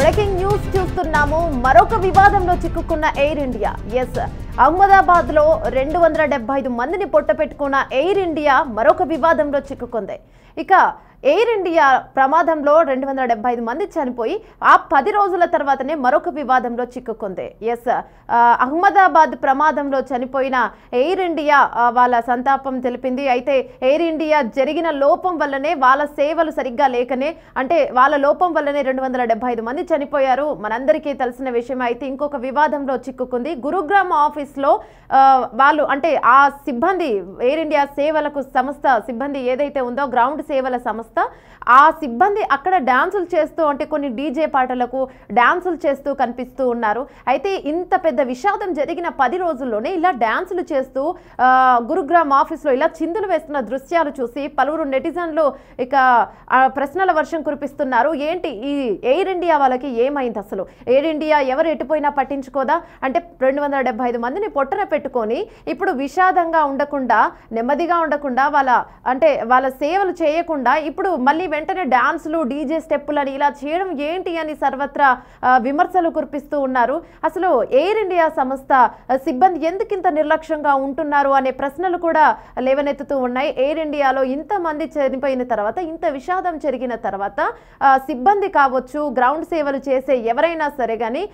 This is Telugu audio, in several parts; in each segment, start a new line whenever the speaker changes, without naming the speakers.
బ్రేకింగ్ న్యూస్ చూస్తున్నాము. మరొక వివాదంలో చిక్కుకున్న ఎయిర్ ఇండియా. అహ్మదాబాద్ లో 275 మందిని పొట్టపెట్టుకున్న ఎయిర్ ఇండియా మరొక వివాదంలో చిక్కుకుంది. ఇక ఎయిర్ ఇండియా ప్రమాదంలో 275 మంది చనిపోయి ఆ 10 రోజుల తర్వాతనే మరొక వివాదంలో చిక్కుకుంది. అహ్మదాబాద్ ప్రమాదంలో చనిపోయిన ఎయిర్ ఇండియా వాళ్ళ సంతాపం తెలిపింది. అయితే ఎయిర్ ఇండియా జరిగిన లోపం వల్లనే, వాళ్ళ సేవలు సరిగ్గా లేకనే, అంటే వాళ్ళ లోపం వల్లనే 275 మంది చనిపోయారు. మనందరికీ తెలిసిన విషయం. అయితే ఇంకొక వివాదంలో చిక్కుకుంది. గురుగ్రామ్ ఆఫీస్లో వాళ్ళు, అంటే ఆ సిబ్బంది, ఎయిర్ ఇండియా సేవలకు సంస్థ సిబ్బంది ఏదైతే ఉందో, గ్రౌండ్ సేవల సంస్థ, ఆ సిబ్బంది అక్కడ డాన్సులు చేస్తూ, అంటే కొన్ని డీజే పాటలకు డాన్సులు చేస్తూ కనిపిస్తూ ఉన్నారు. అయితే ఇంత పెద్ద విషాదం జరిగిన 10 రోజుల్లోనే ఇలా డాన్సులు చేస్తూ గురుగ్రామ్ ఆఫీస్లో ఇలా చిందులు వేస్తున్న దృశ్యాలు చూసి పలువురు నెటిజన్లు ఇక ప్రశ్నల వర్షం కురిపిస్తున్నారు. ఏంటి ఈ ఎయిర్ ఇండియా వాళ్ళకి ఏమైంది అసలు? ఎయిర్ ఇండియా ఎవరు ఎటుపోయినా పట్టించుకోదా? అంటే 275 మందిని పొట్టన పెట్టుకొని ఇప్పుడు విషాదంగా ఉండకుండా, నెమ్మదిగా ఉండకుండా, వాళ్ళ సేవలు చేయకుండా ఇప్పుడు మళ్ళీ వెంటనే డాన్సులు, డీజే స్టెప్పులని ఇలా చేయడం ఏంటి అని సర్వత్రా విమర్శలు కురిపిస్తూ ఉన్నారు. అసలు ఎయిర్ ఇండియా సంస్థ సిబ్బంది ఎందుకింత నిర్లక్ష్యంగా ఉంటున్నారు అనే ప్రశ్నలు కూడా లేవనెత్తుతూ ఉన్నాయి. ఎయిర్ ఇండియాలో ఇంతమంది చనిపోయిన తర్వాత, ఇంత విషాదం జరిగిన తర్వాత సిబ్బంది కావచ్చు, గ్రౌండ్ సేవలు చేసే ఎవరైనా సరే కానీ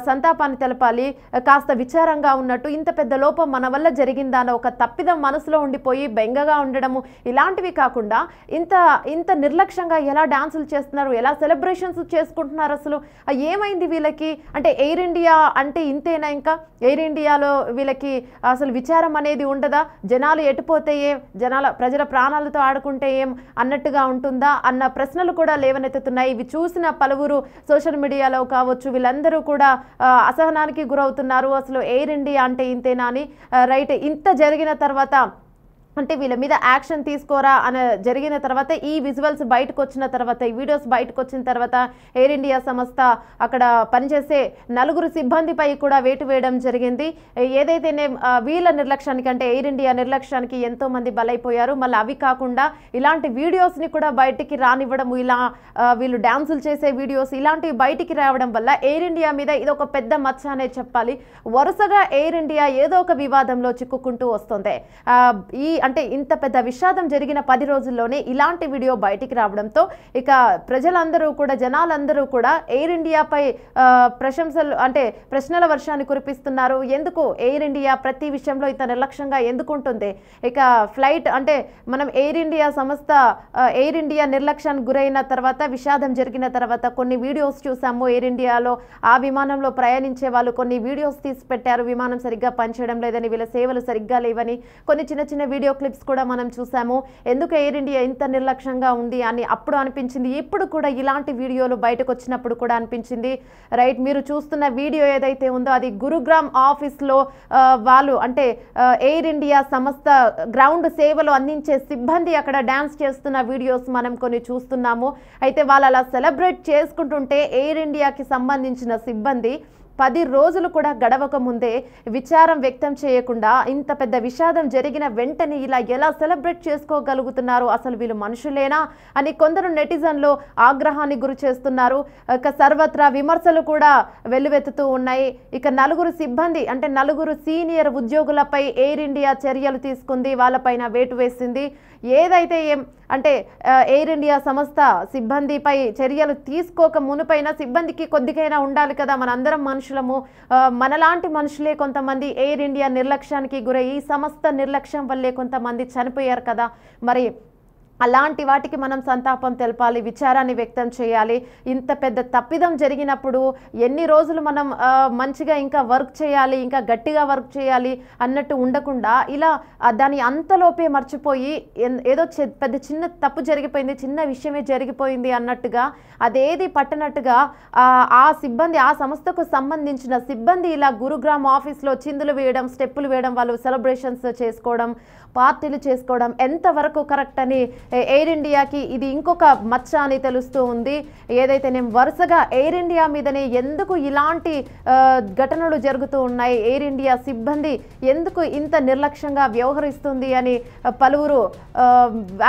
సంతాపాన్ని తెలపాలి. కాస్త విచారంగా ఉన్నట్టు, ఇంత పెద్ద లోపం మన వల్ల జరిగిందా అని ఒక తప్పిదం మనసులో ఉండిపోయి బెంగగా ఉండడము, ఇలాంటివి కాకుండా ఇంత నిర్లక్ష్యంగా ఎలా డాన్సులు చేస్తున్నారు, ఎలా సెలబ్రేషన్స్ చేసుకుంటున్నారు, అసలు ఏమైంది వీళ్ళకి? అంటే ఎయిర్ ఇండియా అంటే ఇంతేనా? ఇంకా ఎయిర్ ఇండియాలో వీళ్ళకి అసలు విచారం అనేది ఉండదా? జనాలు ఎటుపోతే ఏం, ప్రజల ప్రాణాలతో ఆడుకుంటే ఏం అన్నట్టుగా ఉంటుందా అన్న ప్రశ్నలు కూడా లేవనెత్తుతున్నాయి. ఇవి చూసిన పలువురు సోషల్ మీడియాలో కావచ్చు, వీళ్ళందరూ కూడా అసహనానికి గురవుతున్నారు. అసలు ఎయిర్ ఇండియా అంటే ఇంతేనా అని. రైట్, ఇంత జరిగిన తర్వాత, అంటే వీళ్ళ మీద యాక్షన్ తీసుకోరా అని జరిగిన తర్వాత, ఈ విజువల్స్ బయటకు వచ్చిన తర్వాత, ఈ వీడియోస్ బయటకు వచ్చిన తర్వాత ఎయిర్ ఇండియా సంస్థ అక్కడ పనిచేసే 4 సిబ్బందిపై కూడా వేటు వేయడం జరిగింది. ఏదైతే వీళ్ళ నిర్లక్ష్యానికి, అంటే ఎయిర్ ఇండియా నిర్లక్ష్యానికి ఎంతో మంది బలైపోయారు. మళ్ళీ అవి కాకుండా ఇలాంటి వీడియోస్ని కూడా బయటికి రానివ్వడము, ఇలా వీళ్ళు డాన్సులు చేసే వీడియోస్ ఇలాంటివి బయటికి రావడం వల్ల ఎయిర్ ఇండియా మీద ఇది ఒక పెద్ద మచ్చ అనే చెప్పాలి. వరుసగా ఎయిర్ ఇండియా ఏదో ఒక వివాదంలో చిక్కుకుంటూ వస్తుంది. అంటే ఇంత పెద్ద విషాదం జరిగిన 10 రోజుల్లోనే ఇలాంటి వీడియో బయటికి రావడంతో ఇక ప్రజలందరూ కూడా, జనాలందరూ కూడా ఎయిర్ ఇండియాపై ప్రశంసలు, అంటే ప్రశ్నల వర్షాన్ని కురిపిస్తున్నారు. ఎందుకు ఎయిర్ ఇండియా ప్రతి విషయంలో ఇంత నిర్లక్ష్యంగా ఎందుకు ఉంటుంది? ఇక ఫ్లైట్, అంటే మనం ఎయిర్ ఇండియా సంస్థ ఎయిర్ ఇండియా నిర్లక్ష్యానికి గురైన తర్వాత, విషాదం జరిగిన తర్వాత కొన్ని వీడియోస్ చూసాము. ఎయిర్ ఇండియాలో ఆ విమానంలో ప్రయాణించే వాళ్ళు కొన్ని వీడియోస్ తీసి పెట్టారు. విమానం సరిగ్గా పనిచేయడం లేదని, వీళ్ళ సేవలు సరిగ్గా లేవని కొన్ని చిన్న వీడియో క్లిప్స్ కూడా మనం చూసాము. ఎందుకు ఎయిర్ ఇండియా ఇంత నిర్లక్ష్యంగా ఉంది అని అప్పుడు అనిపించింది. ఇప్పుడు కూడా ఇలాంటి వీడియోలు బయటకు వచ్చినప్పుడు కూడా అనిపించింది. రైట్, మీరు చూస్తున్న వీడియో ఏదైతే ఉందో అది గురుగ్రామ్ ఆఫీస్లో వాళ్ళు, అంటే ఎయిర్ ఇండియా సంస్థ గ్రౌండ్ సేవలు అందించే సిబ్బంది అక్కడ డాన్స్ చేస్తున్న వీడియోస్ మనం కొన్ని చూస్తున్నాము. అయితే వాళ్ళు అలా సెలబ్రేట్ చేసుకుంటుంటే ఎయిర్ ఇండియాకి సంబంధించిన సిబ్బంది 10 రోజులు కూడా గడవక ముందే విచారం వ్యక్తం చేయకుండా, ఇంత పెద్ద విషాదం జరిగిన వెంటనే ఇలా ఎలా సెలబ్రేట్ చేసుకోగలుగుతున్నారు? అసలు వీళ్ళు మనుషులేనా అని కొందరు నెటిజన్లు ఆగ్రహానికి గురి చేస్తున్నారు. ఇక సర్వత్రా విమర్శలు కూడా వెల్లువెత్తుతూ ఉన్నాయి. ఇక 4 సిబ్బంది, అంటే 4 సీనియర్ ఉద్యోగులపై ఎయిర్ ఇండియా చర్యలు తీసుకుంది, వాళ్ళపైన వేటు వేసింది. ఏదైతే అంటే ఎయిర్ ఇండియా సంస్థ సిబ్బందిపై చర్యలు తీసుకోక మునుపైన సిబ్బందికి కొద్దిగైనా ఉండాలి కదా. మనందరం మనుషులము, మనలాంటి మనుషులే కొంతమంది ఎయిర్ ఇండియా నిర్లక్ష్యానికి గురై, ఈ సంస్థ నిర్లక్ష్యం వల్లే కొంతమంది చనిపోయారు కదా. మరి అలాంటి వాటికి మనం సంతాపం తెలపాలి, విచారాన్ని వ్యక్తం చేయాలి. ఇంత పెద్ద తప్పిదం జరిగినప్పుడు ఎన్ని రోజులు మనం మంచిగా ఇంకా వర్క్ చేయాలి, ఇంకా గట్టిగా వర్క్ చేయాలి అన్నట్టు ఉండకుండా, ఇలా దాని అంతలోపే మర్చిపోయి ఏదో పెద్ద చిన్న తప్పు జరిగిపోయింది, చిన్న విషయమే జరిగిపోయింది అన్నట్టుగా, అదేది పట్టనట్టుగా ఆ సిబ్బంది, ఆ సంస్థకు సంబంధించిన సిబ్బంది ఇలా గురుగ్రామ్ ఆఫీస్లో చిందులు వేయడం, స్టెప్పులు వేయడం, వాళ్ళు సెలబ్రేషన్స్ చేసుకోవడం, పార్టీలు చేసుకోవడం ఎంతవరకు కరెక్ట్ అని ఎయిర్ ఇండియాకి ఇది ఇంకొక మచ్చ అని తెలుస్తూ ఉంది. ఏదైతే నేను వరుసగా ఎయిర్ ఇండియా మీదనే ఎందుకు ఇలాంటి ఘటనలు జరుగుతూ ఉన్నాయి, ఎయిర్ ఇండియా సిబ్బంది ఎందుకు ఇంత నిర్లక్ష్యంగా వ్యవహరిస్తుంది అని పలువురు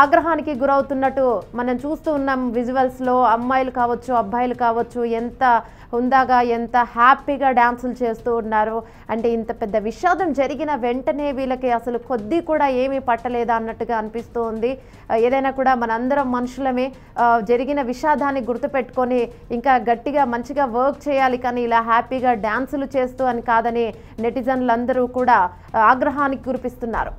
ఆగ్రహానికి గురవుతున్నట్టు మనం చూస్తూ ఉన్నాం. విజువల్స్లో అమ్మాయిలు కావచ్చు, అబ్బాయిలు కావచ్చు, ఎంత హుందాగా ఎంత హ్యాపీగా డాన్సులు చేస్తూ ఉన్నారు. అంటే ఇంత పెద్ద విషాదం జరిగిన వెంటనే వీళ్ళకి అసలు కొద్ది కూడా ఏమీ పట్టలేదా అన్నట్టుగా అనిపిస్తూ ఉంది. ఏదైనా కూడా మనందరం మనుషులమే, జరిగిన విషాదాన్ని గుర్తుపెట్టుకొని ఇంకా గట్టిగా మంచిగా వర్క్ చేయాలి, కానీ ఇలా హ్యాపీగా డాన్సులు చేస్తూ అని కాదని నెటిజన్లందరూ కూడా ఆగ్రహానికి కురిపిస్తున్నారు.